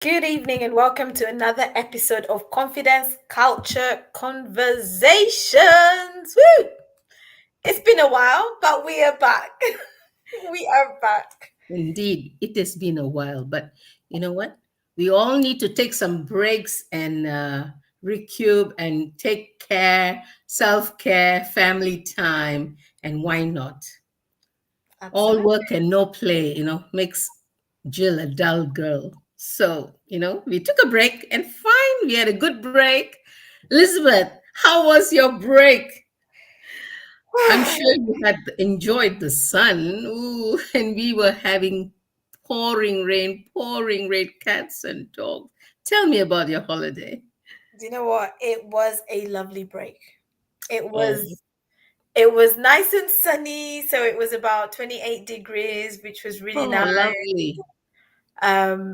Good evening and welcome to another episode of Confidence Culture Conversations. Woo! It's been a while, but we are back. We are back. Indeed, it has been a while, but you know what? We all need to take some breaks and recoup and take care, self care, family time, and why not? All Absolutely. work and no play, makes Jill a dull girl. So, we took a break and fine, we had a good break. Elizabeth, how was your break? I'm sure you had enjoyed the sun. Ooh, and we were having pouring rain, cats and dogs. Tell me about your holiday. Do you know what? It was a lovely break. It Oh, was it was nice and sunny, so it was about 28 degrees, which was really oh, nice. lovely.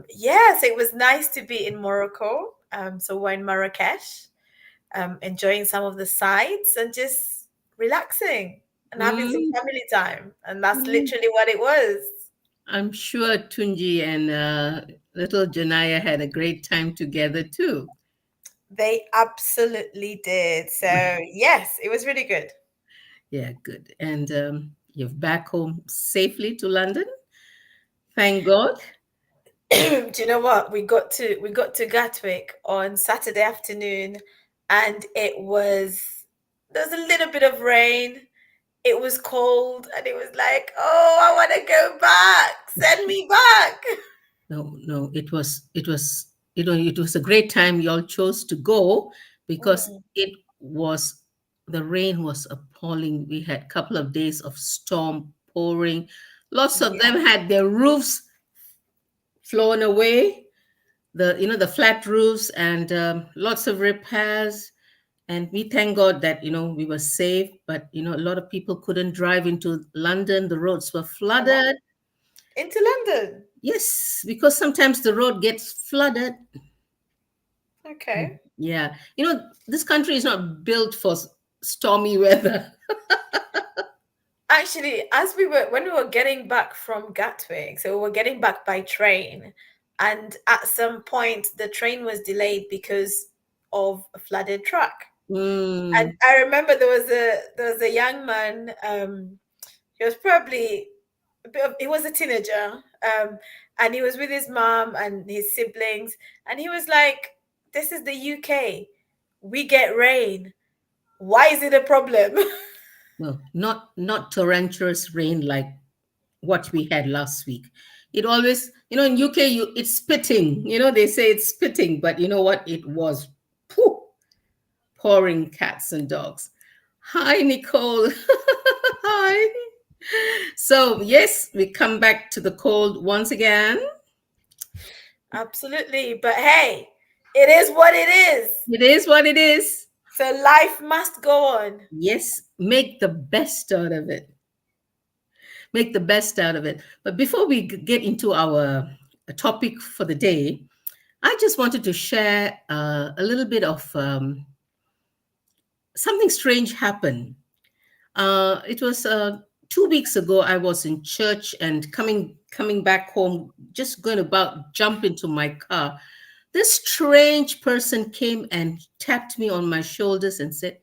Yes, it was nice to be in Morocco. So we're in Marrakesh. Enjoying some of the sights and just relaxing and having some Mm, family time. And that's mm. literally what it was. I'm sure Tunji and little Janaya had a great time together too. They absolutely did. So, yes, it was really good. Yeah, good. And you're back home safely to London. Thank God. Do you know what? We got to Gatwick on Saturday afternoon and there was a little bit of rain. It was cold and it was like, "Oh, I want to go back. Send me back." No, no, it was a great time y'all chose to go because Mm, the rain was appalling. We had a couple of days of storm pouring. Lots of yeah. them had their roofs flown away, the flat roofs and lots of repairs. And we thank God that, we were safe, but, a lot of people couldn't drive into London. The roads were Oh, wow. flooded. Into London. Yes, because sometimes the road gets flooded. Okay. Yeah. This country is not built for stormy weather. Actually, when we were getting back from Gatwick, so we were getting back by train, and at some point the train was delayed because of a flooded track. And Mm, I remember there was a young man, he was probably he was a teenager, and he was with his mom and his siblings, and he was like, "This is the UK. We get rain. Why is it a problem?" no, not torrential rain like what we had last week. It always, in UK, it's spitting. They say it's spitting, but you know what? It was phew, pouring cats and dogs. Hi, Nicole. Hi. So yes, we come back to the cold once again. Absolutely. But hey, it is what it is. It is what it is. So life must go on. Yes, make the best out of it. Make the best out of it. But before we get into our topic for the day, I just wanted to share a little bit of something strange happened. It was 2 weeks ago. I was in church and coming back home, just going about jump into my car. This strange person came and tapped me on my shoulders and said,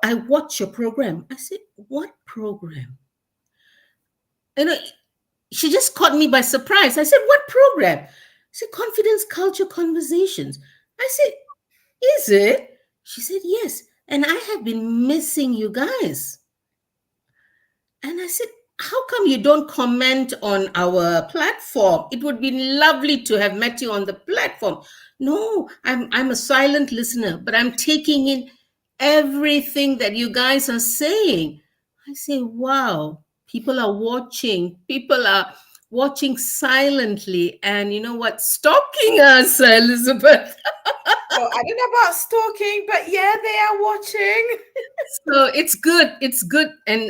I watch your program. I said, what program? You know, she just caught me by surprise. I said, what program? She said, Confidence Culture Conversations. I said, is it? She said, yes. And I have been missing you guys. And I said, how come you don't comment on our platform? It would be lovely to have met you on the platform. No, I'm a silent listener, but I'm taking in everything that you guys are saying. I say, wow, people are watching silently, and you know what? Stalking us, Elizabeth. Well, I don't know about stalking, but yeah, they are watching. So it's good. It's good. And,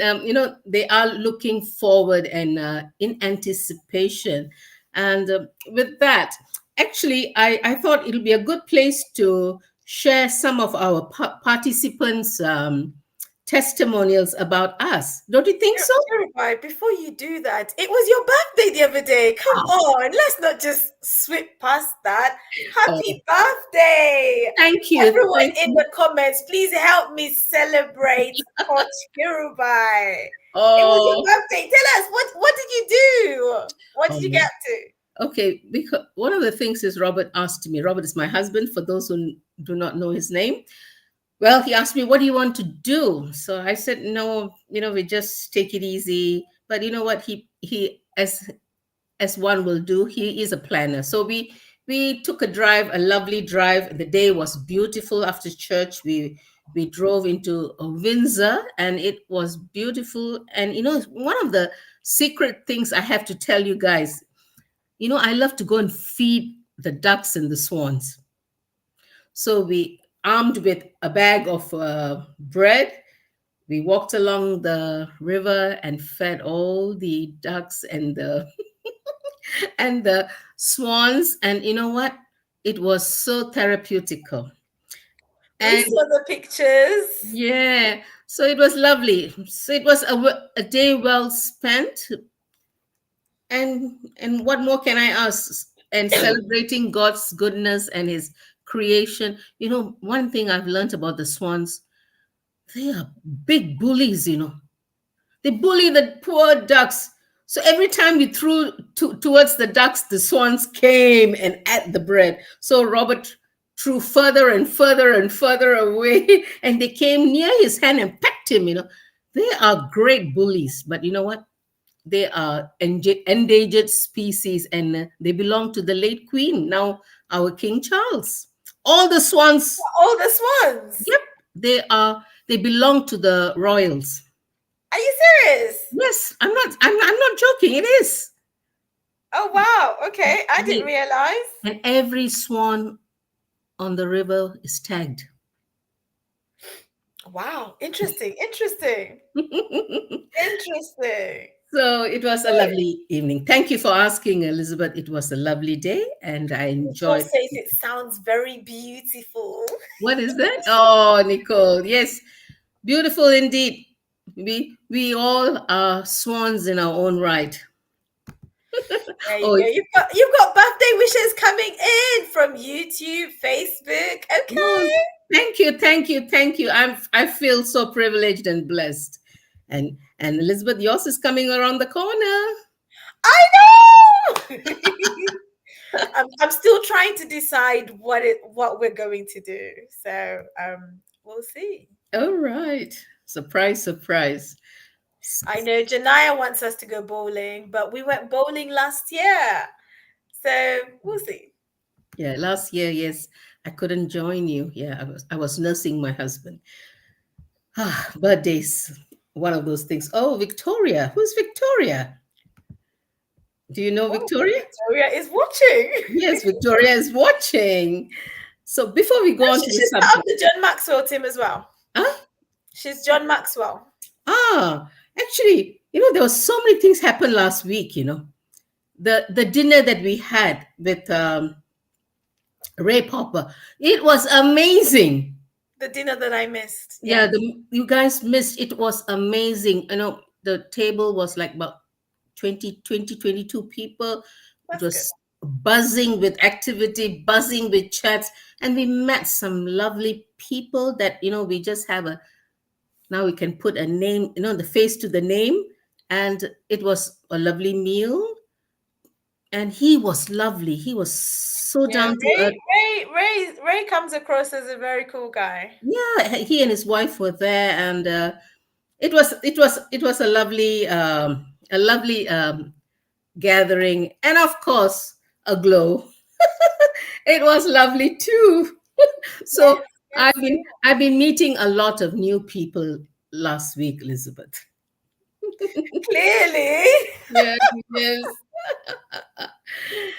they are looking forward and in anticipation. And with that, actually, I thought it'll be a good place to share some of our participants' testimonials about us. Don't you think so? Kirubai, before you do that, it was your birthday the other day. Come on, let's not just sweep past that. Oh, Happy birthday! thank you. Everyone Thank in you. the comments, please help me celebrate Coach Kirubai. It was your Oh, birthday. Tell us, what did you do? What did you oh. get to? Okay, because one of the things is Robert asked me. Robert is my husband, for those who do not know his name. Well, he asked me, "What do you want to do?" So I said, "No, we just take it easy." But you know what? He as one will do, he is a planner. So we took a drive, a lovely drive. The day was beautiful. After church, we drove into Windsor, and it was beautiful. And one of the secret things I have to tell you guys, I love to go and feed the ducks and the swans. So we armed with a bag of bread, we walked along the river and fed all the ducks and the and the swans. And you know what? It was so therapeutical. We And saw the pictures. yeah, so it was lovely. So it was a day well spent. And what more can I ask? And celebrating God's goodness and his creation. One thing I've learned about the swans, they are big bullies. They bully the poor ducks. So every time we threw towards the ducks, the swans came and ate the bread. So Robert threw further and further and further away, and they came near his hand and pecked him. They are great bullies, but you know what? They are endangered species, and they belong to the late Queen, now our King Charles. All the swans, All the swans. yep, they belong to the royals. Are you serious? Yes, I'm not joking. It is. Oh wow. Okay, I didn't They- realize. And every swan on the river is tagged. Wow. Interesting. Interesting. Interesting. So it was a lovely evening. Thank you for asking, Elizabeth. It was a lovely day, and I Nicole enjoyed. says it sounds very beautiful. What is that? Oh, Nicole. Yes, beautiful indeed. We all are swans in our own right. There you Oh, go. You've got birthday wishes coming in from YouTube, Facebook. oh, Okay. thank you, thank you, thank you. I feel so privileged and blessed. And Elizabeth, yours is coming around the corner. I know. I'm still trying to decide what we're going to do. So we'll see. All right. Surprise, surprise. I know Janaya wants us to go bowling, but we went bowling last year. So we'll see. Yeah, last year, yes, I couldn't join you. Yeah, I was nursing my husband. Birthdays, one of those things. Oh, Victoria. Who's Victoria? Do you know Oh, Victoria? Victoria is watching. Yes, Victoria is watching. So before we go on to the She's part of subject, the John Maxwell team as well. huh? She's John Maxwell. Actually, there was so many things happened last week. The dinner that we had with Ray Popper, it was amazing. The dinner that I missed. Yeah, Yeah. you guys missed. It was amazing. The table was like about 22 people. It That's good. was buzzing with activity, buzzing with chats, and we met some lovely people that we just have now we can put a name, the face to the name. And it was a lovely meal, and he was lovely. He was so Yeah, down to earth. Ray comes across as a very cool guy. Yeah, he and his wife were there, and it was a lovely gathering, and of course a glow. It was lovely too. So Yes, I've yes, been I've been meeting a lot of new people last week, Elizabeth. clearly. Yes, yes.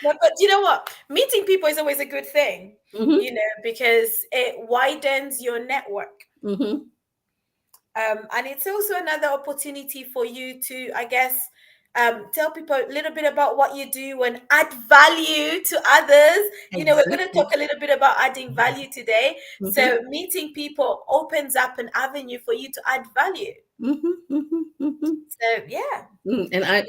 No, but you know what? Meeting people is always a good thing, Hmm. because it widens your network. Hmm. And it's also another opportunity for you to, I guess, Tell people a little bit about what you do and add value to others. We're going to Exactly. talk a little bit about adding value today. Mm-hmm. So meeting people opens up an avenue for you to add value. Mm-hmm. Mm-hmm. Mm-hmm. So yeah. And I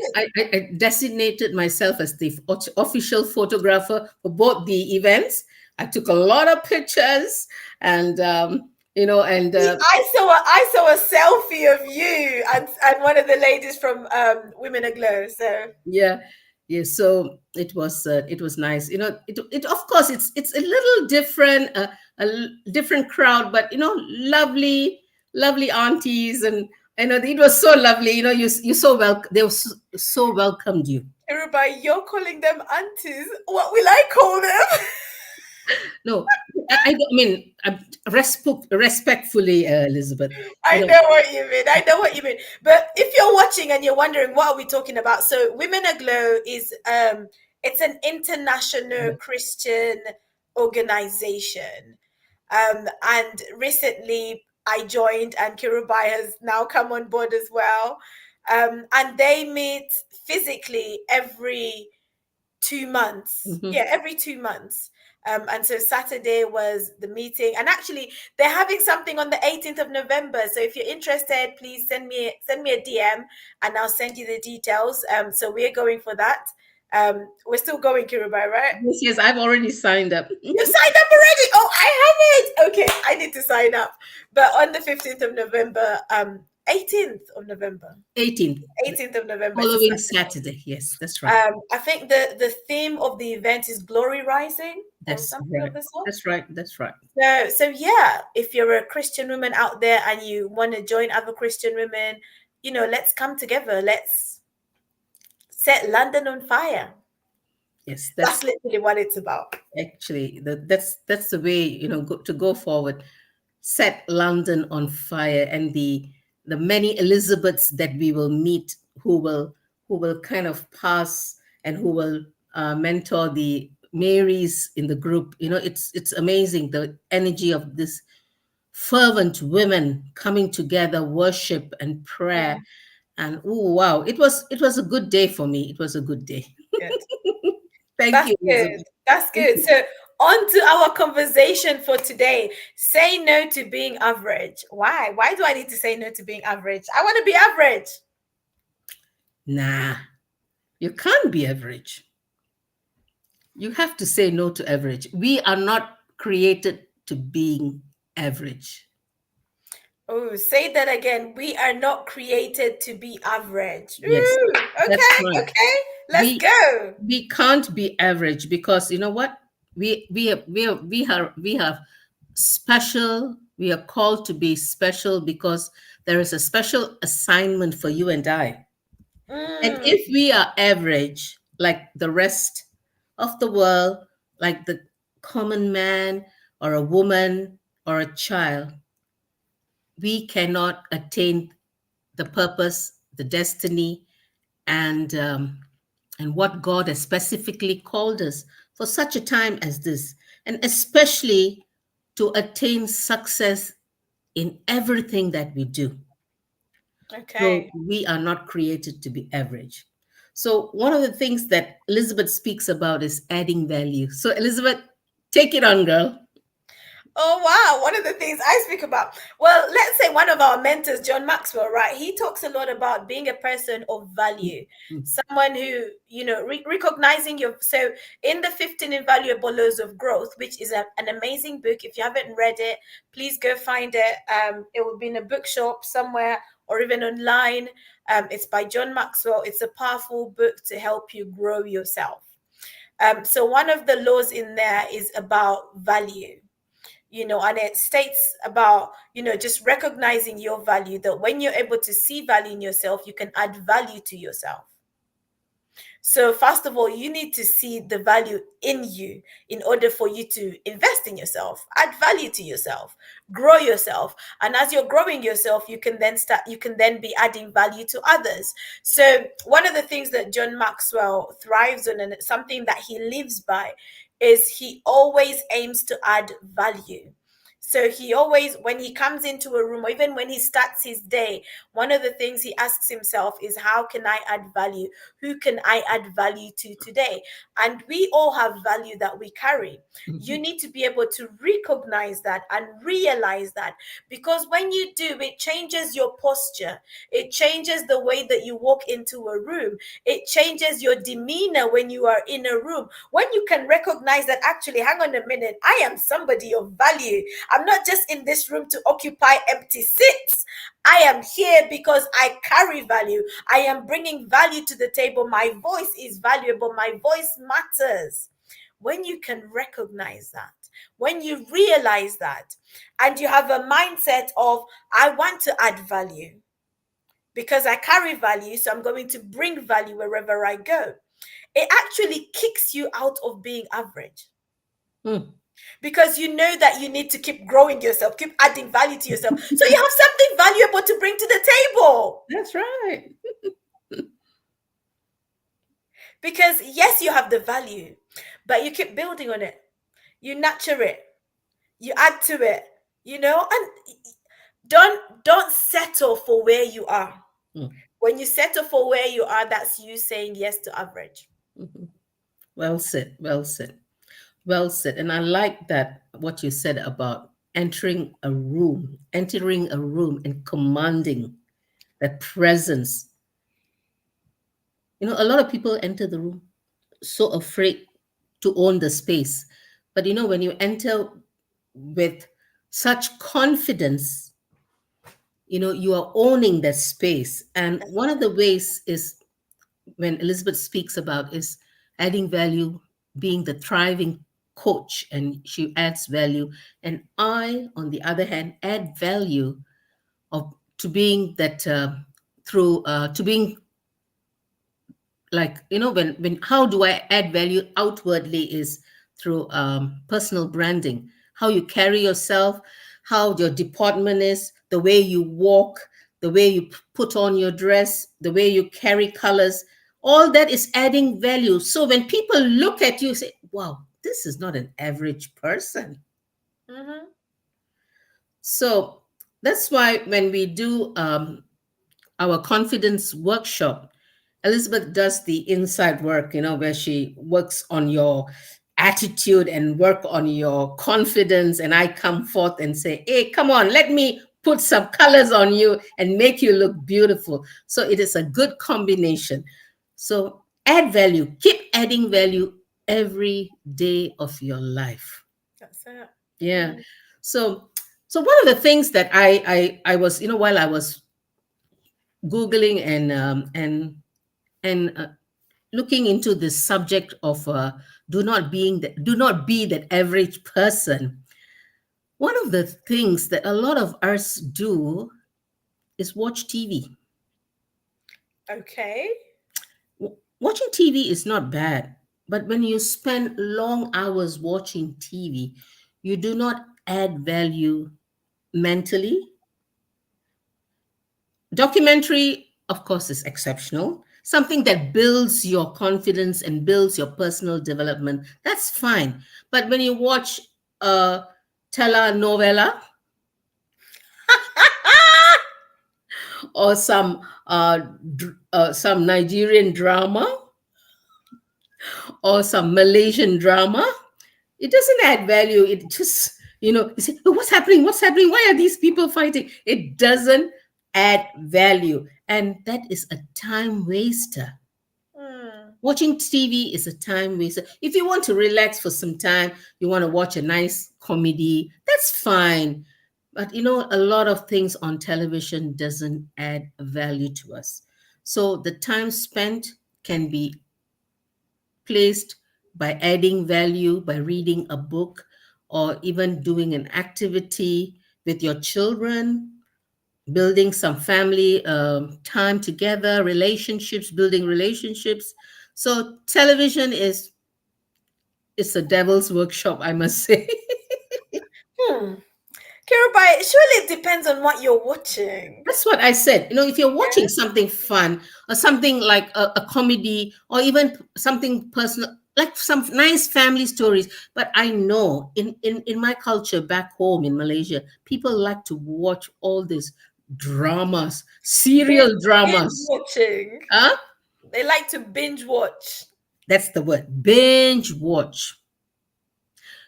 designated myself as the official photographer for both the events. I took a lot of pictures, and and I saw a selfie of you and one of the ladies from Women Aglow. So yeah, yeah. So it was nice. It of course it's a little different, different crowd, but lovely aunties, and it was so lovely. You so they were so welcomed you. everybody, you're calling them aunties. What will I call them? No, I mean, respectfully, Elizabeth. I You know, know what you mean. I know what you mean. But if you're watching and you're wondering what are we talking about, so Women Aglow is it's an international Christian organization. And recently I joined, and Kirubai has now come on board as well. And they meet physically every 2 months. mhm. Yeah, every 2 months. And so Saturday was the meeting, and actually they're having something on the 18th of November. So if you're interested, please send me a DM, and I'll send you the details. So we're going for that. We're still going, Kirubai, right? Yes, yes, I've already signed up. You signed up already? Oh, I have it. Okay, I need to sign up. But on the 15th of November, 18th of November, 18th, 18th of November, it's a following Saturday. Saturday. Yes, that's right. I think the theme of the event is glory rising or That's something right. of the sort. That's right. That's right. So yeah, if you're a Christian woman out there and you want to join other Christian women, let's come together. Let's set London on fire. Yes, That's that's literally what it's about. actually that's the way to go forward. Set London on fire, and the many Elizabeths that we will meet, who will kind of pass, and who will mentor the Marys in the group. It's amazing, the energy of this fervent women coming together, worship and Yeah, prayer. And oh wow, it was a good day for me. It was a good day. good. Thank That's you, good. Elizabeth. That's Thank good. you. So on to our conversation for today. Say no to being average. Why? Why do I need to say no to being average? I want to be average. Nah, you can't be average. You have to say no to average. We are not created to being average. Oh, say that again. We are not created to be average. Yes, Ooh, that's okay, right. okay. Let's We go. we can't be average, because you know what? We have special. We are called to be special, because there is a special assignment for you and I. And Mm, if we are average, like the rest of the world, like the common man or a woman or a child, we cannot attain the purpose, the destiny, and what God has specifically called us for such a time as this, and especially to attain success in everything that we do. So okay. we are not created to be average. So one of the things that Elizabeth speaks about is adding value. So Elizabeth, take it on, girl. Oh wow, one of the things I speak about. Well, let's say one of our mentors, John Maxwell, right? He talks a lot about being a person of value, Mm, someone who, recognizing your. So, in the 15 Invaluable Laws of Growth, which is an amazing book. If you haven't read it, please go find it. It will be in a bookshop somewhere or even online. It's by John Maxwell. It's a powerful book to help you grow yourself. So, one of the laws in there is about value, and it states about, just recognizing your value, that when you're able to see value in yourself, you can add value to yourself. So first of all, you need to see the value in you in order for you to invest in yourself, add value to yourself, grow yourself. And as you're growing yourself, you can then be adding value to others. So one of the things that John Maxwell thrives on, and it's something that he lives by, is he always aims to add value. So he always, when he comes into a room, or even when he starts his day, one of the things he asks himself is, how can I add value? Who can I add value to today? And we all have value that we carry. You need to be able to recognize that and realize that, because when you do, it changes your posture. It changes the way that you walk into a room. It changes your demeanor when you are in a room. When you can recognize that, actually, hang on a minute, I am somebody of value. I'm not just in this room to occupy empty seats. I am here because I carry value. I am bringing value to the table. My voice is valuable. My voice matters. When you can recognize that, when you realize that, and you have a mindset of, I want to add value because I carry value, so I'm going to bring value wherever I go, it actually kicks you out of being average. Because you know that you need to keep growing yourself, keep adding value to yourself. So you have something valuable to bring to the table. That's right. Because yes, you have the value, but you keep building on it. You nurture it. You add to it, and don't settle for where you are. When you settle for where you are, that's you saying yes to average. Well said. Well said. Well said. And I like that, what you said about entering a room and commanding that presence. A lot of people enter the room so afraid to own the space. But when you enter with such confidence, you are owning that space. And one of the ways is, when Elizabeth speaks about, is adding value, being the thriving coach, and she adds value. And I, on the other hand, add value to being that through to being like, when how do I add value outwardly is through personal branding, how you carry yourself, how your deportment is, the way you walk, the way you put on your dress, the way you carry colors. All that is adding value. So when people look at you, say, wow, this is not an average person. So that's why when we do our confidence workshop, Elizabeth does the inside work, where she works on your attitude and work on your confidence. And I come forth and say, hey, come on, let me put some colors on you and make you look beautiful. So it is a good combination. So add value, keep adding value every day of your life. That's it. Yeah. So one of the things that I was, while I was Googling and looking into this subject of do not be that average person, one of the things that a lot of us do is watch TV. Okay. Watching TV is not bad, but when you spend long hours watching TV, you do not add value mentally. Documentary, of course, is exceptional. Something that builds your confidence and builds your personal development, that's fine. But when you watch a telenovela or some Nigerian drama or some Malaysian drama, it doesn't add value. It just, you say, oh, what's happening? What's happening? Why are these people fighting? It doesn't add value. And that is a time waster. Watching TV is a time waster. If you want to relax for some time, you want to watch a nice comedy, that's fine. But a lot of things on television doesn't add value to us. So the time spent can be placed by adding value, by reading a book, or even doing an activity with your children, building some family time together, building relationships. So television it's a devil's workshop, I must say. Kirubai, surely it depends on what you're watching. That's what I said. If you're watching something fun or something like a comedy or even something personal, like some nice family stories. But I know in my culture back home in Malaysia, people like to watch all these dramas, Binge, serial binge dramas. watching. Huh? They like to binge watch. That's the word. Binge watch.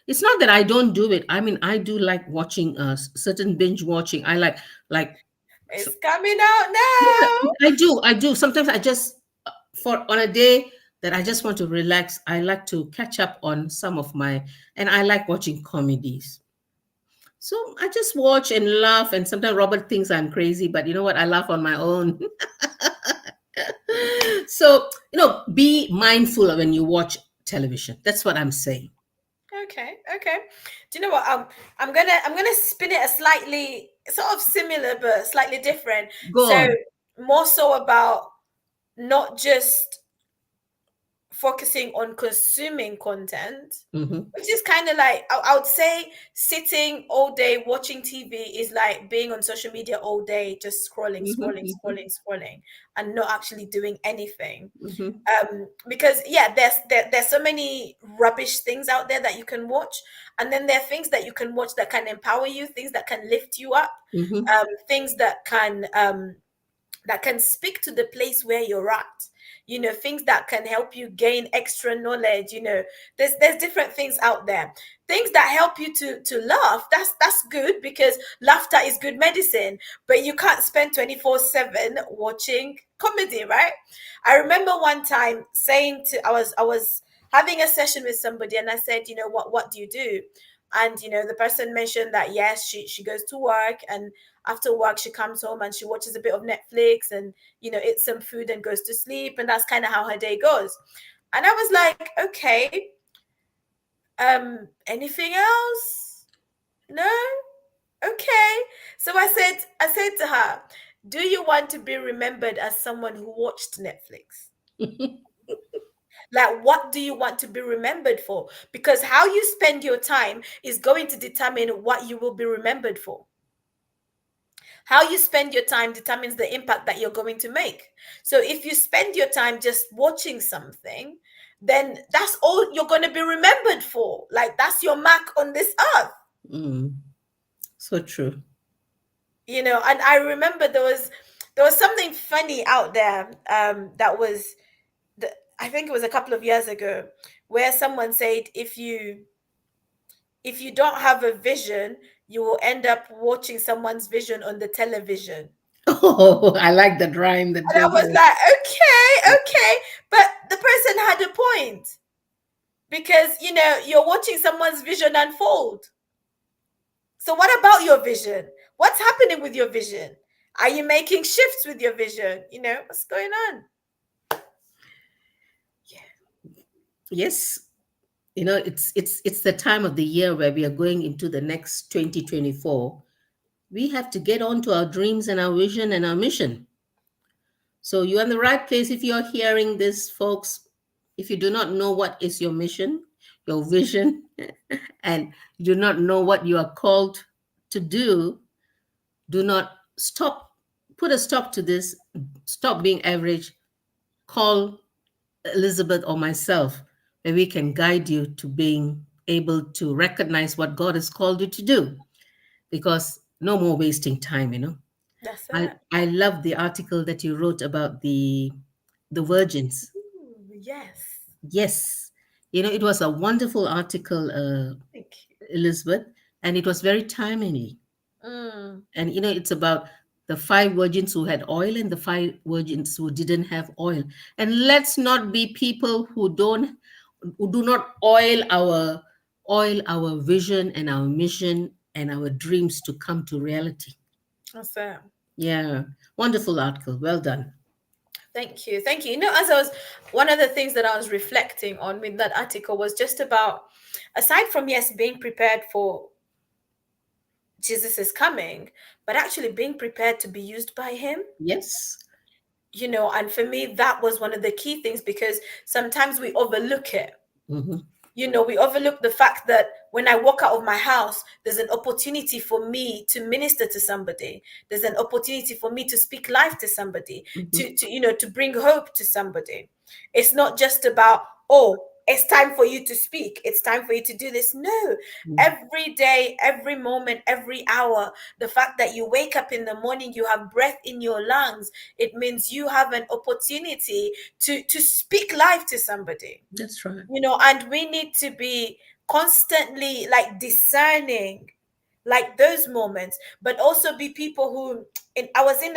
It's not that I don't do it. I mean, I do like watching certain binge watching. I like so, It's coming out yeah, now. I do. Sometimes I just for on a day that I just want to relax, I like to catch up on some of my and I like watching comedies. So I just watch and laugh, and sometimes Robert thinks I'm crazy, but you know what? I laugh on my own. So, be mindful of when you watch television. That's what I'm saying. Okay, okay. Do you know what? I'm gonna spin it a slightly sort of similar but slightly different. Go So on. more so about not just focusing on consuming content, Hmm. which is kind of like I would say sitting all day watching TV is like being on social media all day, just scrolling, scrolling, Hmm. scrolling, scrolling, and not actually doing anything. Hmm. Because yeah, there's so many rubbish things out there that you can watch, and then there are things that you can watch that can empower you, things that can lift you up, Hmm. things that can speak to the place where you're at, things that can help you gain extra knowledge. There's different things out there, things that help you to laugh. That's good, because laughter is good medicine. But you can't spend 24/7 watching comedy, right? I remember one time saying to I was having a session with somebody, and I said, what do you do? And the person mentioned that yes, she goes to work, and after work she comes home and she watches a bit of Netflix, and eats some food and goes to sleep, and that's kind of how her day goes. And I was like, okay, anything else? No. Okay. So I said to her, do you want to be remembered as someone who watched Netflix? Like, what do you want to be remembered for? Because how you spend your time is going to determine what you will be remembered for. How you spend your time determines the impact that you're going to make. So if you spend your time just watching something, then that's all you're going to be remembered for. Like, that's your mark on this earth. Mm. So true. And I remember there was something funny out there, that was I think it was a couple of years ago, where someone said, if you don't have a vision, you will end up watching someone's vision on the television. Oh, I like that rhyme that And I just was like, okay, okay. But the person had a point, because, you're watching someone's vision unfold. So, what about your vision? What's happening with your vision? Are you making shifts with your vision? What's going on? yes. It's the time of the year where we are going into the next 2024. We have to get on to our dreams and our vision and our mission. So you're in the right place if you're hearing this, folks. If you do not know what is your mission, your vision, and you do not know what you are called to do not stop. Put a stop to this. Stop being average. Call Elizabeth or myself, where we can guide you to being able to recognize what God has called you to do. Because no more wasting time. That's I, it. I love the article that you wrote about the virgins. Ooh, yes. Yes. It was a wonderful article, Thank Elizabeth, and it was very timely. you. And it's about the five virgins who had oil and the five virgins who didn't have oil. And let's not be people who do not oil our vision and our mission and our dreams to come to reality. That's it. Yeah, wonderful article. Well done. Thank you. Thank you. As one of the things that I was reflecting on with that article was just about, aside from, yes, being prepared for Jesus is coming, but actually being prepared to be used by him. Yes. And for me, that was one of the key things, because sometimes we overlook it. Hmm. We overlook the fact that when I walk out of my house, there's an opportunity for me to minister to somebody. There's an opportunity for me to speak life to somebody, Hmm. to bring hope to somebody. It's not just about, oh, it's time for you to speak, it's time for you to do this. No, Mm. every day, every moment, every hour, the fact that you wake up in the morning, you have breath in your lungs, it means you have an opportunity to speak life to somebody, That's right. and we need to be constantly like discerning like those moments, but also be people who, I was in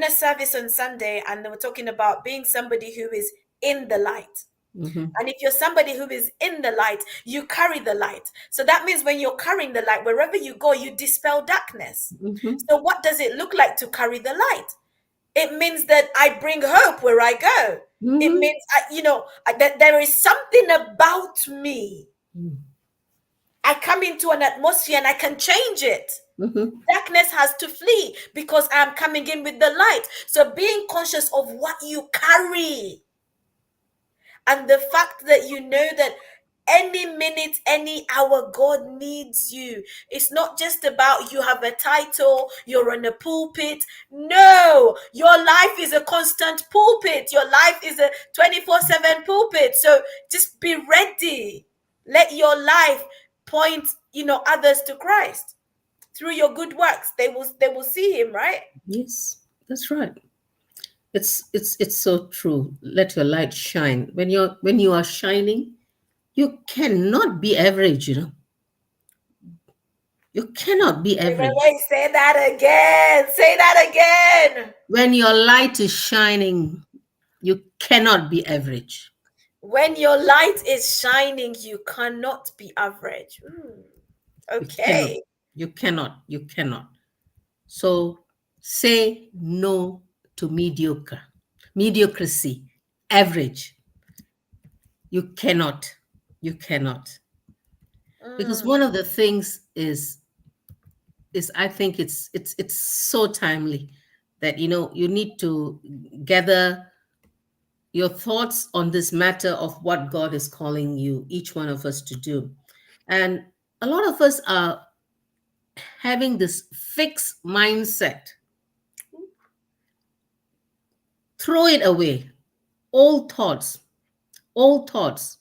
a service on Sunday, and they were talking about being somebody who is in the light. Mm-hmm. And if you're somebody who is in the light, you carry the light. So that means when you're carrying the light, wherever you go, you dispel darkness. Mm-hmm. So what does it look like to carry the light? It means that I bring hope where I go. It Mm-hmm. means that there is something about me. I come into an atmosphere and I can change it. Mm-hmm. Darkness has to flee because I'm coming in with the light. So being conscious of what you carry, and the fact that you know that any minute, any hour, God needs you. It's not just about you have a title, you're on a pulpit. No, your life is a constant pulpit. Your life is a 24/7 pulpit. So just be ready. Let your life point, others to Christ through your good works. They will see him, right? Yes, that's right. It's so true. Let your light shine. When you are shining, you cannot be average. You cannot be Wait, wait, average. wait. Say that again. Say that again. When your light is shining, you cannot be average. When your light is shining, you cannot be average. You cannot. Okay. You cannot. You cannot. So say no to mediocrity, average. You cannot. You cannot. Because Mm, one of the things is I think it's so timely that you need to gather your thoughts on this matter of what God is calling you, each one of us, to do. And a lot of us are having this fixed mindset. Throw it away. Old thoughts, old thoughts.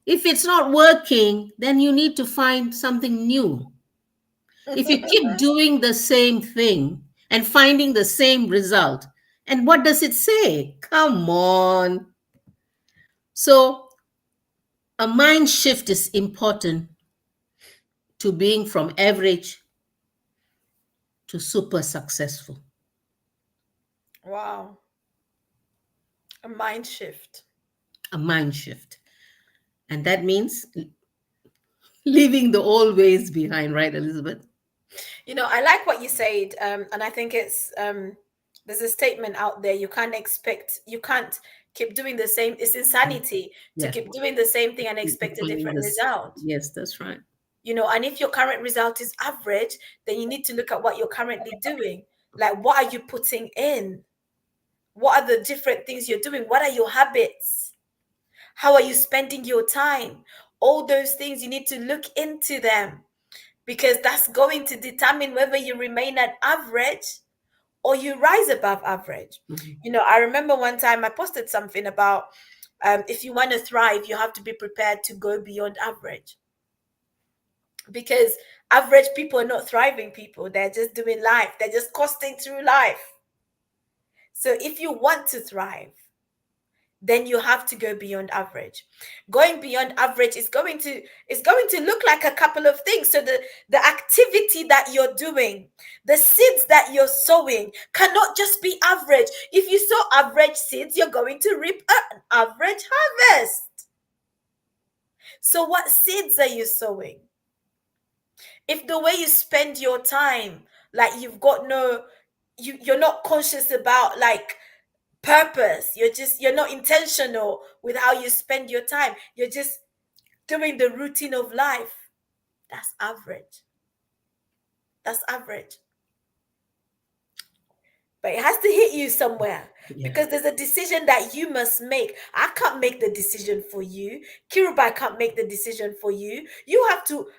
If it's not working, then you need to find something new. If you keep doing the same thing and finding the same result, and what does it say? Come on. So, a mind shift is important to being from average to super successful. wow. A mind shift. A mind shift. And that means leaving the old ways behind, right, Elizabeth? I like what you said, and I think there's a statement out there. You can't keep doing the same. It's insanity to Yeah. keep doing the same thing and expect a Finding different this. result. Yes, that's right. And if your current result is average, then you need to look at what you're currently doing. Like, what are you putting in? What are the different things you're doing? What are your habits? How are you spending your time? All those things, you need to look into them, because that's going to determine whether you remain at average or you rise above average. Mhm. I remember one time I posted something about, if you want to thrive, you have to be prepared to go beyond average, because average people are not thriving people. They're just doing life, they're just coasting through life. So if you want to thrive, then you have to go beyond average. Going beyond average is going to look like a couple of things. So the activity that you're doing, the seeds that you're sowing, cannot just be average. If you sow average seeds, you're going to reap an average harvest. So what seeds are you sowing? If the way you spend your time, like you're not conscious about like purpose, you're not intentional with how you spend your time, you're just doing the routine of life, that's average. That's average. But it has to hit you somewhere, Yeah. because there's a decision that you must make. I can't make the decision for you. Kirubai can't make the decision for you. You have to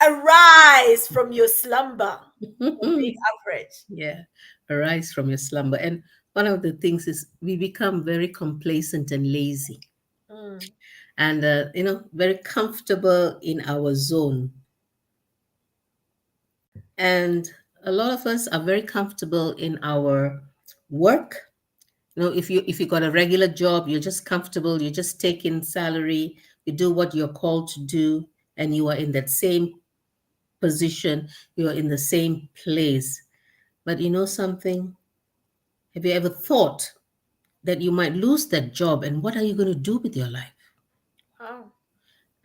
arise from your slumber of being average. Yeah. Arise from your slumber. And one of the things is we become very complacent and lazy. Mm. and very comfortable in our zone. And a lot of us are very comfortable in our work. If you got a regular job, you're just comfortable, you just take in salary, you do what you're called to do, and you are in that same position, you're in the same place. But you know something? Have you ever thought that you might lose that job, and what are you going to do with your life? Wow.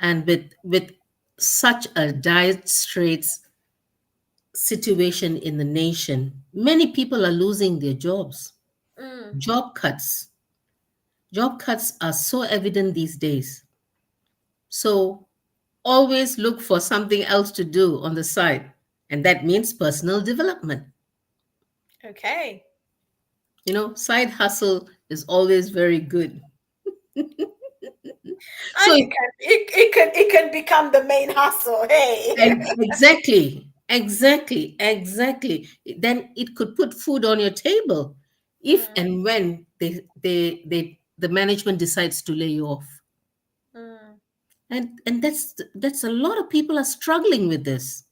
And with such a dire straits situation in the nation, many people are losing their jobs. Mm. Job cuts. Job cuts are so evident these days. So always look for something else to do on the side. And that means personal development. Okay. Side hustle is always very good. So, And it can become the main hustle. Hey. exactly. Then it could put food on your table if Mm, and when the management decides to lay you off. mm. And that's a lot of people are struggling with this.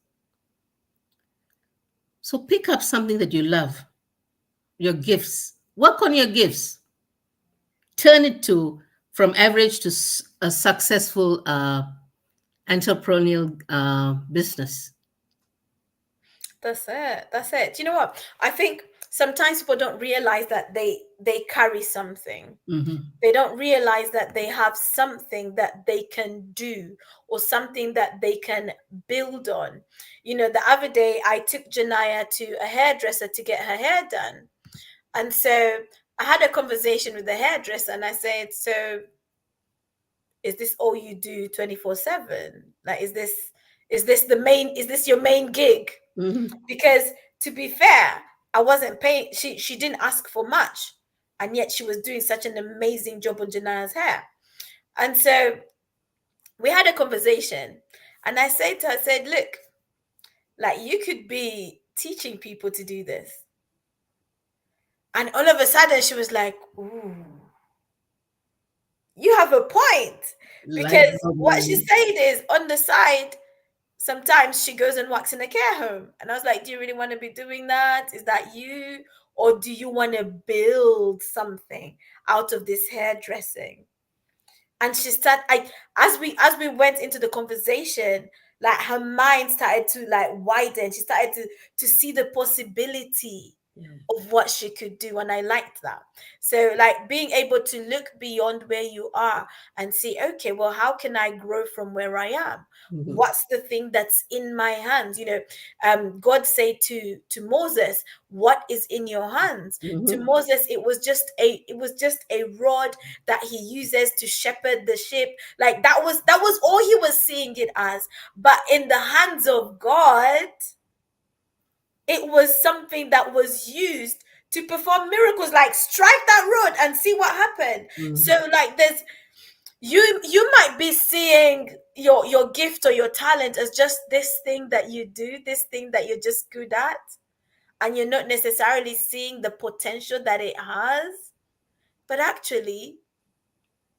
So pick up something that you love, your gifts. Work on your gifts. Turn it to from average to a successful entrepreneurial business. That's it. That's it. Do you know what? I think sometimes people don't realize that they carry something. Mhm. They don't realize that they have something that they can do or something that they can build on. The other day I took Janaya to a hairdresser to get her hair done. And so I had a conversation with the hairdresser and I said, "So is this all you do 24/7? Like is this your main gig?" Mhm. Because to be fair, I wasn't paying. She didn't ask for much, and yet she was doing such an amazing job on Janaya's hair. And so we had a conversation, and I said to her, I said, "Look, like you could be teaching people to do this." And all of a sudden, she was like, "Ooh, you have a point." Light Because bulb what she moment. said is on the side, sometimes she goes and works in a care home. And I was like, "Do you really want to be doing that? Is that you? Or do you want to build something out of this hairdressing?" And she started, as we went into the conversation, like her mind started to like widen. She started to see the possibility Yeah. of what she could do, and I liked that. So like being able to look beyond where you are and see, okay, well, how can I grow from where I am? Mhm. What's the thing that's in my hands? God said to Moses, "What is in your hands?" To Mhm. Moses, it was just a rod that he uses to shepherd the sheep. Like that was all he was seeing it as. But in the hands of God, it was something that was used to perform miracles. Like strike that road and see what happened. So Mhm. like there's you might be seeing your gift or your talent as just this thing that you do, this thing that you're just good at, and you're not necessarily seeing the potential that it has. But actually,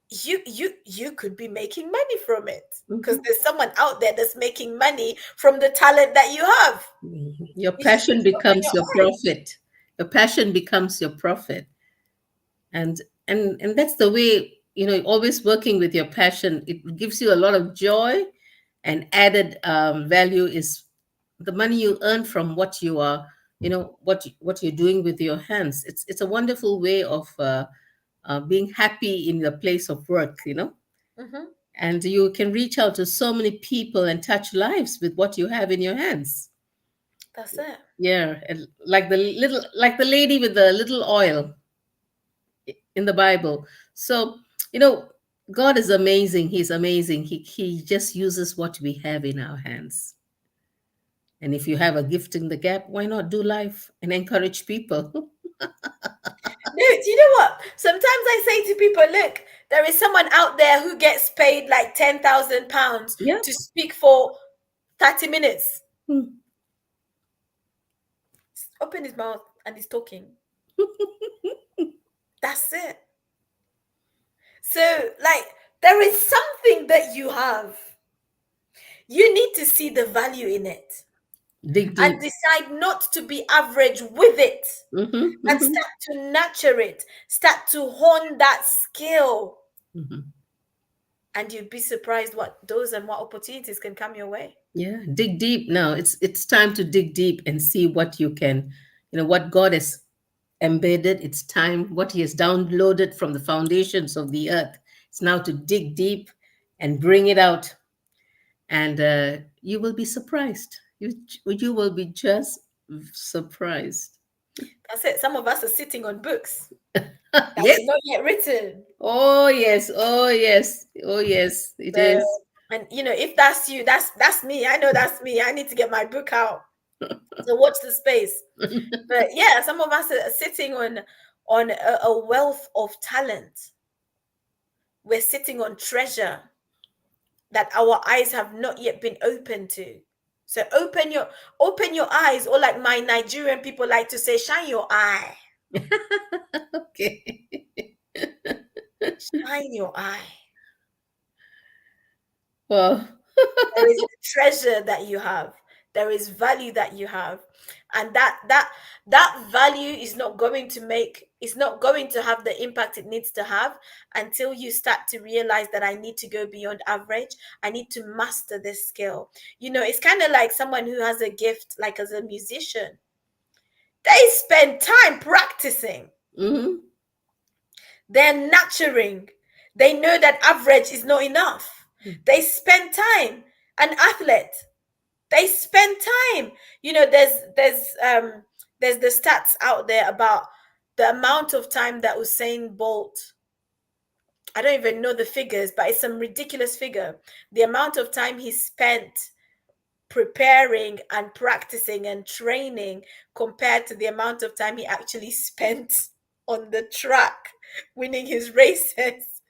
you could be making money from it because Mhm. there's someone out there that's making money from the talent that you have. Mhm. Your You just need passion to open becomes your your eyes. profit. Your passion becomes your profit. And and that's the way, always working with your passion. It gives you a lot of joy, and added value is the money you earn from what you are, what you're doing with your hands. It's a wonderful way of being happy in the place of work. Hmm. And you can reach out to so many people and touch lives with what you have in your hands. That's it. Yeah, and like the lady with the little oil in the Bible. So, you know, God is amazing. He's amazing. He just uses what we have in our hands. And if you have a gift in the gap, why not do life and encourage people? No, do you know what? Sometimes I say to people, look, there is someone out there who gets paid like £10,000 Yeah. to speak for 30 minutes. Hmm. Open his mouth and he's talking. That's it. So, like, There is something that you have. You need to see the value in it Dig and deep. decide not to be average with it Mm-hmm, and mm-hmm, start to nurture it, start to hone that skill. mm-hmm. And you'd be surprised what doors and what opportunities can come your way. Yeah, dig deep now. It's time to dig deep and see what you can, what God has embedded. It's time what He has downloaded from the foundations of the earth. It's now to dig deep and bring it out, and you will be surprised. You will be just surprised. That's it. Some of us are sitting on books that Yes. were not yet written. Oh yes. Oh yes. Oh yes. It So, is. and if that's you, that's me. I know that's me. I need to get my book out. So watch the space. But yeah, some of us are sitting on a wealth of talent. We're sitting on treasure that our eyes have not yet been open to. So open your eyes, or like my Nigerian people like to say, shine your eye. Okay. Shine your eye. Well. There is treasure that you have. There is value that you have. And that value is not going to have the impact it needs to have until you start to realize that I need to go beyond average. I need to master this skill. It's kind of like someone who has a gift, like as a musician. They spend time practicing. Mhm. They're nurturing. They know that average is not enough. They spend time. An athlete, they spend time. There's the stats out there about the amount of time that Usain Bolt, I don't even know the figures, but it's some ridiculous figure. The amount of time he spent preparing and practicing and training compared to the amount of time he actually spent on the track winning his races.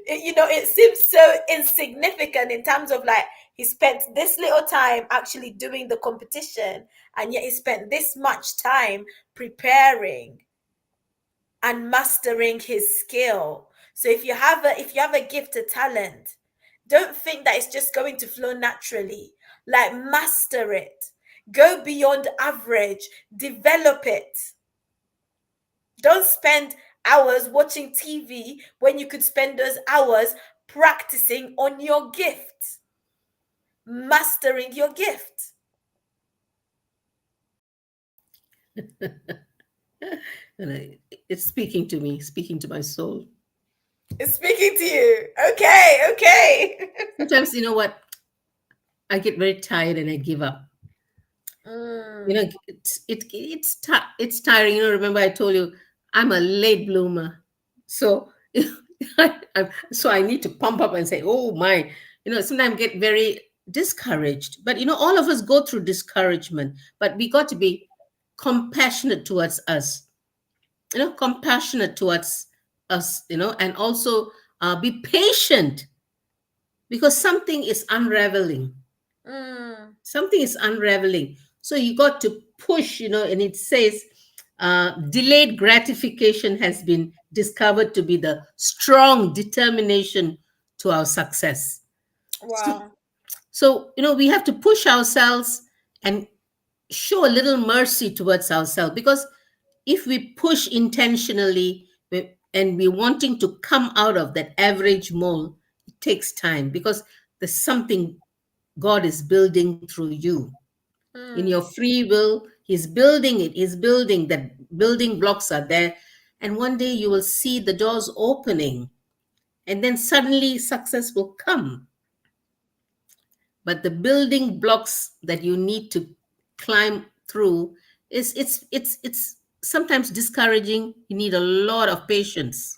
It seems so insignificant in terms of like he spent this little time actually doing the competition, and yet he spent this much time preparing and mastering his skill. So if you have a gift, a talent, don't think that it's just going to flow naturally. Like, master it. Go beyond average. Develop it. Don't spend hours watching TV when you could spend those hours practicing on your gift, mastering your gift. And it's speaking to me, speaking to my soul. It's speaking to you. Okay, okay. Sometimes, you know what? I get very tired and I give up. Mm, It's tiring. Remember I told you I'm a late bloomer, so so I need to pump up and say, oh my, sometimes get very discouraged. But all of us go through discouragement, but we got to be compassionate towards us. Compassionate towards us. And also be patient because something is unraveling. mm, Something is unraveling. So you got to push, and it says delayed gratification has been discovered to be the strong determination to our success. So, wow. we have to push ourselves and show a little mercy towards ourselves, because if we push intentionally and we're wanting to come out of that average mold, it takes time, because there's something God is building through you. In your Mm, free will, He's building it. He's building that. Building blocks are there. And one day you will see the doors opening, and then suddenly success will come. But the building blocks that you need to climb through it's sometimes discouraging. You need a lot of patience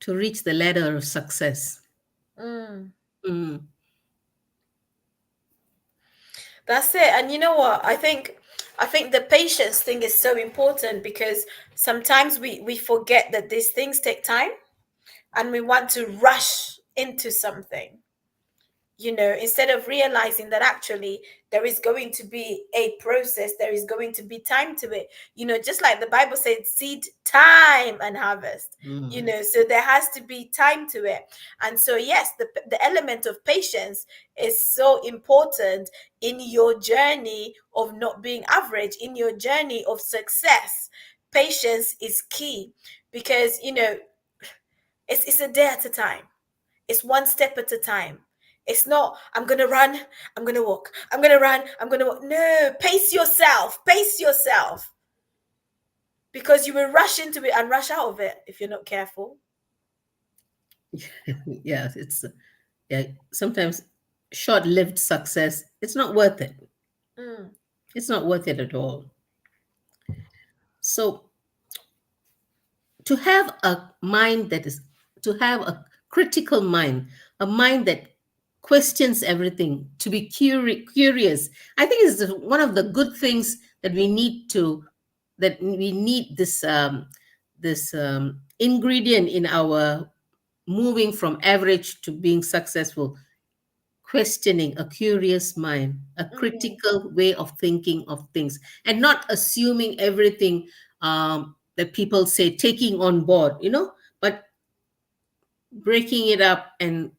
to reach the ladder of success. mm. Mm. That's it. And you know what? I think the patience thing is so important, because sometimes we forget that these things take time and we want to rush into something. instead of realizing that actually there is going to be a process, there is going to be time to it, just like the Bible said, seed time and harvest, so there has to be time to it. And so, yes, the element of patience is so important in your journey of not being average, in your journey of success. Patience is key because, it's a day at a time. It's one step at a time. It's not, I'm going to run, I'm going to walk, I'm going to run, I'm going to walk. No, pace yourself, because you will rush into it and rush out of it if you're not careful. Yeah, sometimes short-lived success, it's not worth it. It's not worth it at all. So to have a mind to have a critical mind, a mind that questions everything, to be curious, I think is one of the good things that we need this ingredient in our moving from average to being successful. Questioning, a curious mind, a critical way of thinking of things, and not assuming everything that people say, taking on board, but breaking it up and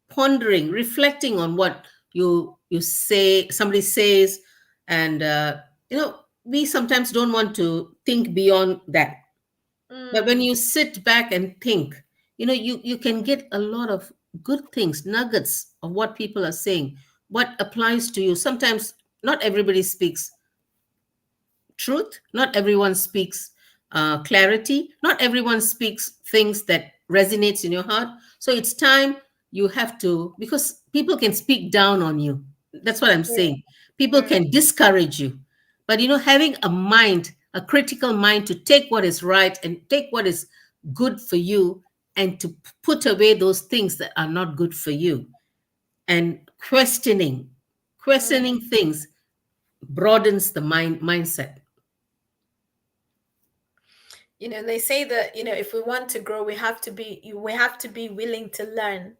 pondering, reflecting on what you say, somebody says, and we sometimes don't want to think beyond that. But when you sit back and think, you can get a lot of good things, nuggets of what people are saying, what applies to you. Sometimes not everybody speaks truth, not everyone speaks clarity, not everyone speaks things that resonates in your heart. So it's time you have to, because people can speak down on you. That's what I'm saying. People can discourage you. But having a mind, a critical mind, to take what is right and take what is good for you, and to put away those things that are not good for you, and questioning things broadens the mindset. They say that, if we want to grow, we have to be willing to learn.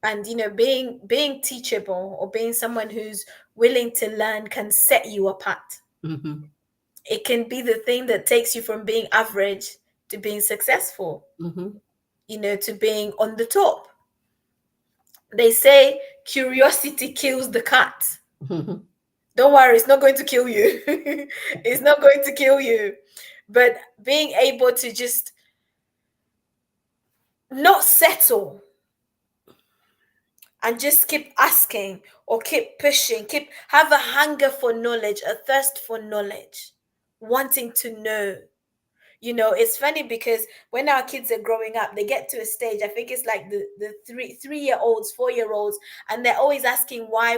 And being teachable, or being someone who's willing to learn, can set you apart. It can be the thing that takes you from being average to being successful, to being on the top. They say curiosity kills the cat. Don't worry, it's not going to kill you. It's not going to kill you. But being able to just not settle and just keep asking, or keep pushing, have a hunger for knowledge, a thirst for knowledge, wanting to know. It's funny because when our kids are growing up, they get to a stage, I think it's like the 3-year-olds, 4-year-olds, and they're always asking why.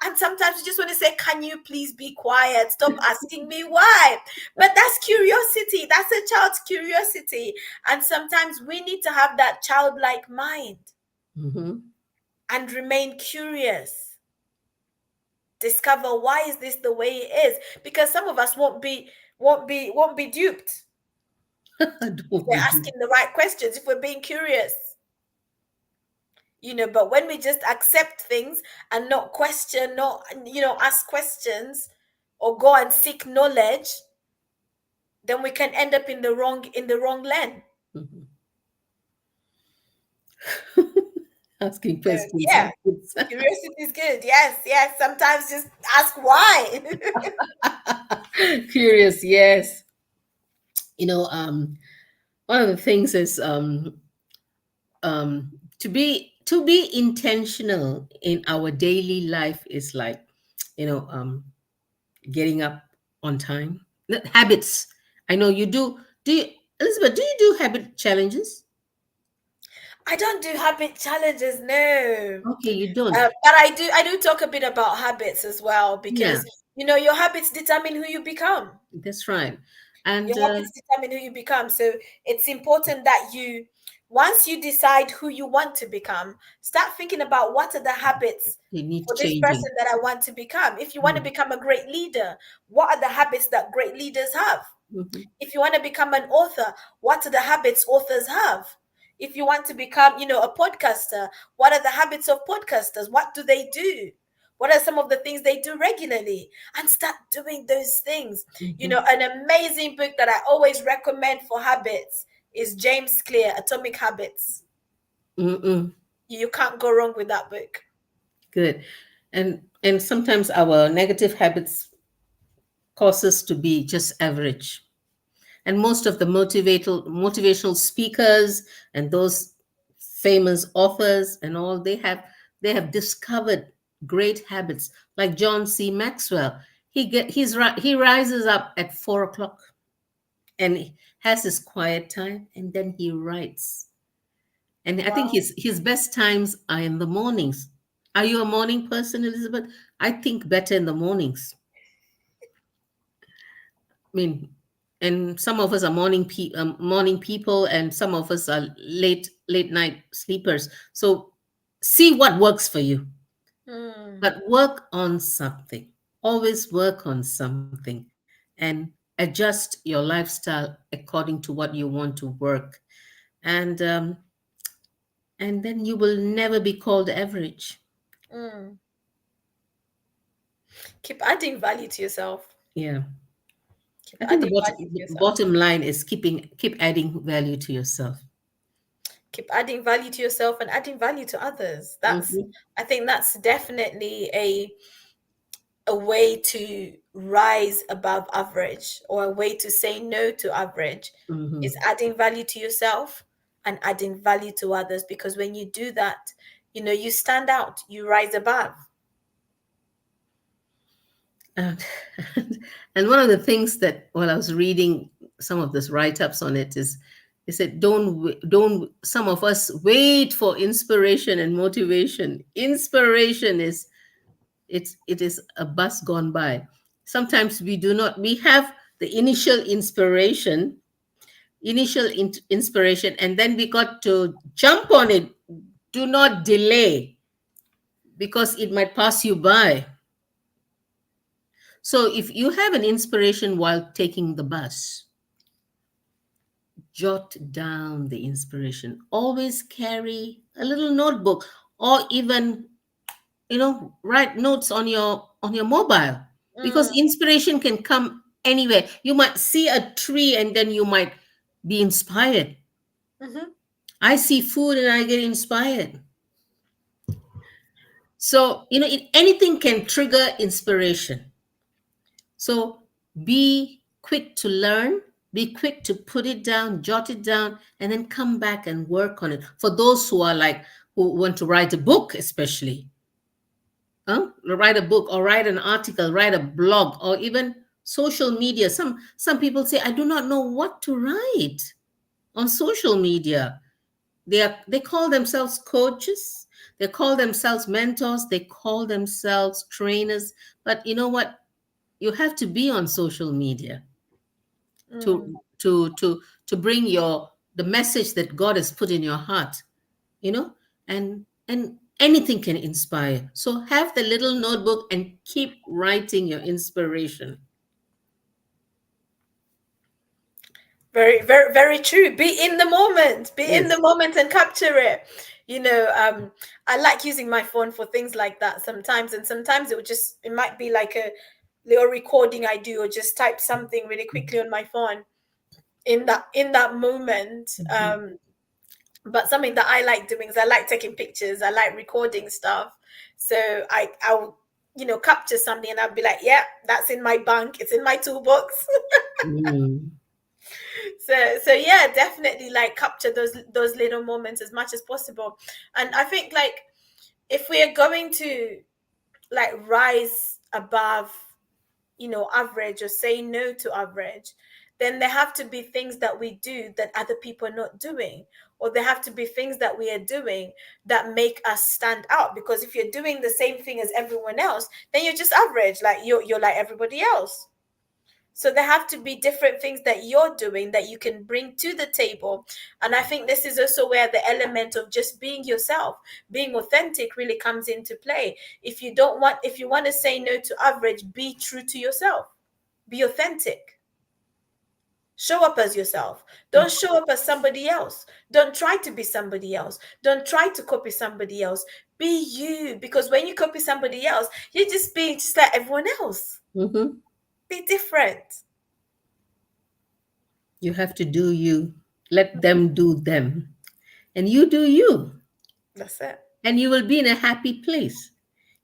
And sometimes you just want to say, can you please be quiet? Stop asking me why. But that's curiosity. That's a child's curiosity. And sometimes we need to have that childlike mind and remain curious. Discover, why is this the way it is? Because some of us won't be duped. If we're asking the right questions, if we're being curious. But when we just accept things and not question, not ask questions or go and seek knowledge, then we can end up in the wrong lane. Asking questions. Yeah, curiosity is good. Yes. Sometimes just ask why. Curious, yes. One of the things is to be intentional in our daily life is like, getting up on time. Habits. I know you do. Do you, Elizabeth? Do you do habit challenges? I don't do habit challenges, no. Okay, you don't. But I do talk a bit about habits as well, because your habits determine who you become. That's right. And your habits determine who you become. So it's important that once you decide who you want to become, start thinking about what are the habits for this person that I want to become. If you want to become a great leader, what are the habits that great leaders have? If you want to become an author, what are the habits authors have? If you want to become, a podcaster, what are the habits of podcasters? What do they do? What are some of the things they do regularly? And start doing those things. Mhm. An amazing book that I always recommend for habits is James Clear, Atomic Habits. Mm-mm. You can't go wrong with that book. Good. And sometimes our negative habits cause us to be just average. And most of the motivational speakers and those famous authors and all, they have discovered great habits. Like John C. Maxwell, he rises up at 4 o'clock and he has his quiet time, and then he writes. And I think Wow. his best times are in the mornings. Are you a morning person, Elizabeth? I think better in the mornings. I mean, and some of us are morning people, and some of us are late night sleepers. So see what works for you, Hmm. but work on something. Always work on something, and adjust your lifestyle according to what you want to work, and then you will never be called average. Hmm. Keep adding value to yourself. Yeah, Keep I think adding value to the yourself. bottom line is keep adding value to yourself. Keep adding value to yourself and adding value to others. Hmm. I think that's definitely a way to rise above average, or a way to say no to average, is Hmm. adding value to yourself and adding value to others. Because when you do that, you stand out, you rise above. And, and one of the things that while I was reading some of this write-ups on it is, they said don't some of us wait for inspiration and motivation. Inspiration it is a bus gone by. Sometimes we do not. We have the initial inspiration, and then we got to jump on it. Do not delay, because it might pass you by. So if you have an inspiration while taking the bus, jot down the inspiration. Always carry a little notebook, or even write notes on your mobile, because Mm, inspiration can come anywhere. You might see a tree and then you might be inspired. mhm. I see food and I get inspired. So anything can trigger inspiration. So be quick to learn, be quick to put it down, jot it down, and then come back and work on it. For those who want to write a book, especially, write a book or write an article, write a blog, or even social media. Some people say, I do not know what to write on social media. They call themselves coaches, they call themselves mentors, they call themselves trainers. But you know what? You have to be on social media Mm. to bring the message that God has put in your heart, you know, and anything can inspire. So have the little notebook and keep writing your inspiration. Very, very, very true. Be in the moment. Be in Yes. the moment and capture it. I like using my phone for things like that sometimes, and sometimes it might be like a little recording I do, or just type something really quickly on my phone in that moment. Mhm. But something that I like doing is I like taking pictures. I like recording stuff. So I'll capture something, and I'll be like, yeah, that's in my bank. It's in my toolbox. Mm. So yeah, definitely like capture those little moments as much as possible. And I think, like, if we are going to like rise above average, or say no to average, then there have to be things that we do that other people are not doing, or there have to be things that we are doing that make us stand out. Because if you're doing the same thing as everyone else, then you're just average, like you're like everybody else. So there have to be different things that you're doing that you can bring to the table. And I think this is also where the element of just being yourself, being authentic, really comes into play. If you want to say no to average, be true to yourself. Be authentic. Show up as yourself. Don't show up as somebody else. Don't try to be somebody else. Don't try to copy somebody else. Be you. Because when you copy somebody else, you're just being just like everyone else. Mm-hmm. Be different. You have to do you. Let them do them. And you do you. That's it. And you will be in a happy place.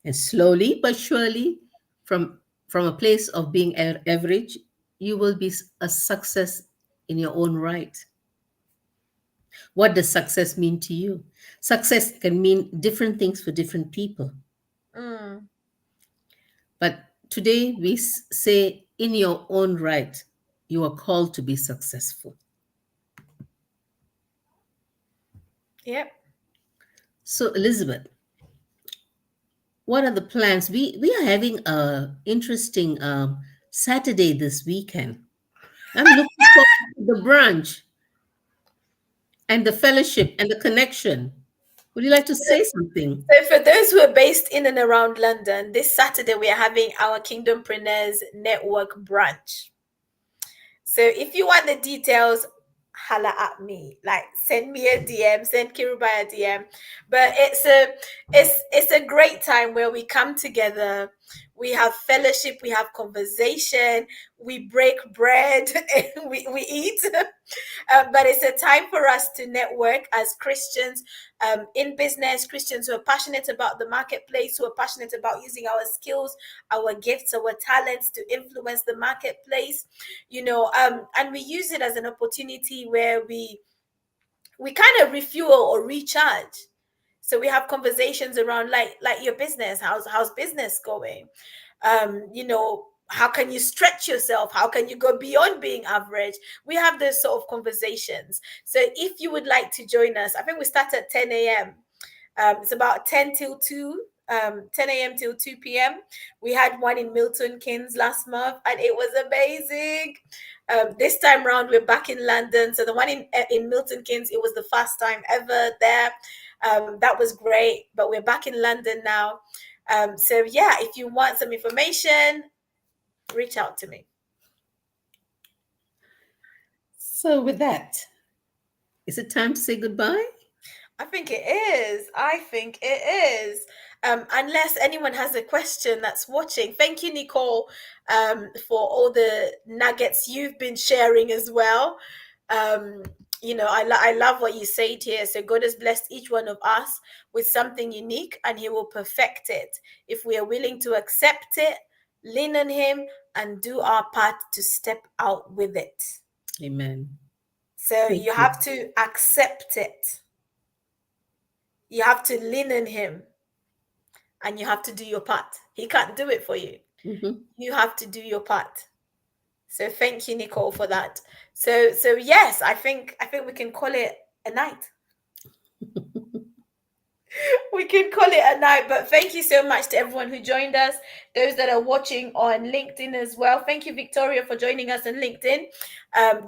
And slowly but surely, from a place of being average, you will be a success in your own right. What does success mean to you? Success can mean different things for different people. Mm. But today we say, in your own right, you are called to be successful. Yep. So, Elizabeth, what are the plans? We are having a interesting Saturday this weekend. I'm looking forward to the brunch and the fellowship and the connection. Would you like to say something? So for those who are based in and around London, this Saturday we are having our Kingdompreneurs Network brunch. So if you want the details, holla at me. Like send me a DM, send Kirubai a DM. But it's a great time where we come together, we have fellowship, we have conversation, we break bread, and we eat. But it's a time for us to network as Christians in business, Christians who are passionate about the marketplace, who are passionate about using our skills, our gifts, our talents to influence the marketplace, and we use it as an opportunity where we kind of refuel or recharge. So we have conversations around like your business, how's business going, how can you stretch yourself, how can you go beyond being average. We have those sort of conversations. So if you would like to join us, I think we start at 10 a.m. It's about 10 till 2, 10 a.m. till 2 p.m. We had one in Milton Keynes last month and it was amazing. This time around, we're back in London. So the one in Milton Keynes, it was the first time ever there. That was great, but we're back in London now. So yeah, if you want some information, reach out to me. So, with that, is it time to say goodbye? I think it is. I think it is. Unless anyone has a question that's watching. Thank you, Nicole, for all the nuggets you've been sharing as well. Um, I love what you said here. So God has blessed each one of us with something unique and He will perfect it. If we are willing to accept it, lean on Him, and do our part to step out with it. Amen. So Thank you you. have to accept it. You have to lean on Him and you have to do your part. He can't do it for you. Mm-hmm. You have to do your part. So thank you, Nicole, for that. So yes, I think we can call it a night. We can call it a night. But thank you so much to everyone who joined us, those that are watching on LinkedIn as well. Thank you, Victoria, for joining us on LinkedIn.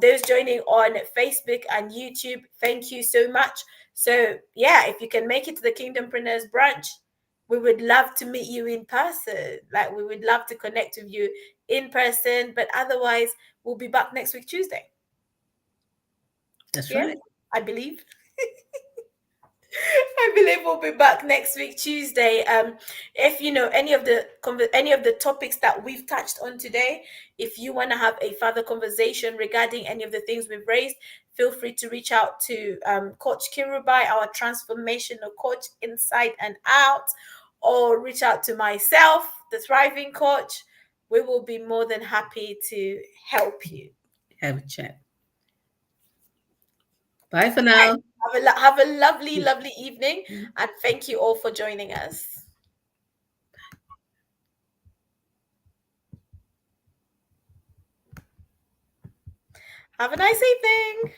Those joining on Facebook and YouTube, thank you so much. So yeah, if you can make it to the Kingdompreneurs branch, we would love to meet you in person. Like we would love to connect with you in person. But otherwise, we'll be back next week, Tuesday. That's Yeah, right. I believe. I believe we'll be back next week, Tuesday. If you know any of the topics that we've touched on today, if you want to have a further conversation regarding any of the things we've raised, feel free to reach out to Coach Kirubai, our transformational coach inside and out, or reach out to myself, the Thriving Coach. We will be more than happy to help you. Have a chat. Bye for now. Have a lovely, lovely evening, and thank you all for joining us. Have a nice evening.